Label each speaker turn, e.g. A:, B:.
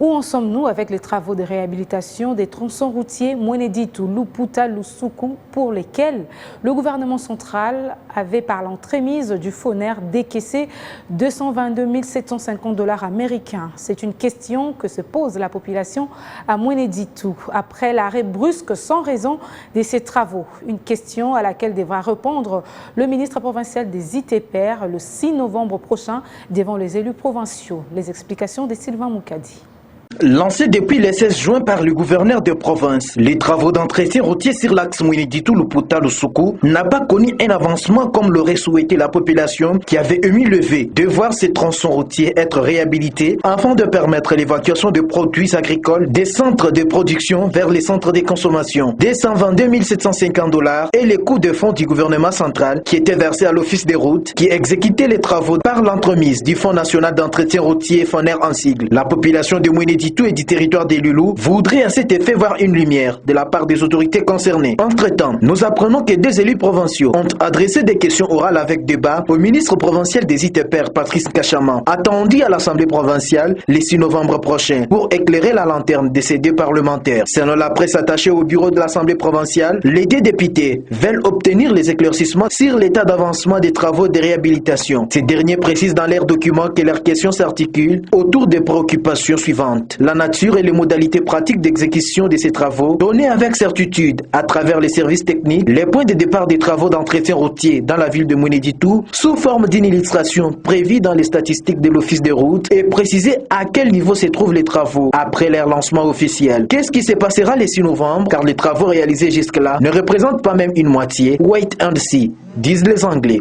A: Où en sommes-nous avec les travaux de réhabilitation des tronçons routiers Mweneditu, Luputa, Lusuku, pour lesquels le gouvernement central avait, par l'entremise du FONER, décaissé 222 750 $ américains? C'est une question que se pose la population à Mweneditu après l'arrêt brusque sans raison de ces travaux. Une question à laquelle devra répondre le ministre provincial des ITPR le 6 novembre prochain devant les élus provinciaux. Les explications de Sylvain Moukadi.
B: Lancé depuis le 16 juin par le gouverneur de province, les travaux d'entretien routier sur l'axe Mweneditu, Luputa, Lusuku n'a pas connu un avancement comme l'aurait souhaité la population qui avait émis le vœu de voir ces tronçons routiers être réhabilités afin de permettre l'évacuation de produits agricoles des centres de production vers les centres de consommation. 222 750 $ et les coûts de fonds du gouvernement central qui étaient versés à l'office des routes qui exécutait les travaux par l'entremise du Fonds national d'entretien routier FONER en sigle. La population de Mweneditu et du territoire des Loulous voudrait à cet effet voir une lumière de la part des autorités concernées. Entre-temps, nous apprenons que deux élus provinciaux ont adressé des questions orales avec débat au ministre provincial des ITPR, Patrice Kachaman, attendu à l'Assemblée provinciale le 6 novembre prochain pour éclairer la lanterne de ces deux parlementaires. Selon la presse attachée au bureau de l'Assemblée provinciale, les deux députés veulent obtenir les éclaircissements sur l'état d'avancement des travaux de réhabilitation. Ces derniers précisent dans leurs documents que leurs questions s'articulent autour des préoccupations suivantes: la nature et les modalités pratiques d'exécution de ces travaux, données avec certitude à travers les services techniques, les points de départ des travaux d'entretien routier dans la ville de Mweneditu sous forme d'une illustration prévue dans les statistiques de l'office des routes et préciser à quel niveau se trouvent les travaux après leur lancement officiel. Qu'est-ce qui se passera le 6 novembre, car les travaux réalisés jusque-là ne représentent pas même une moitié. Wait and see, disent les Anglais.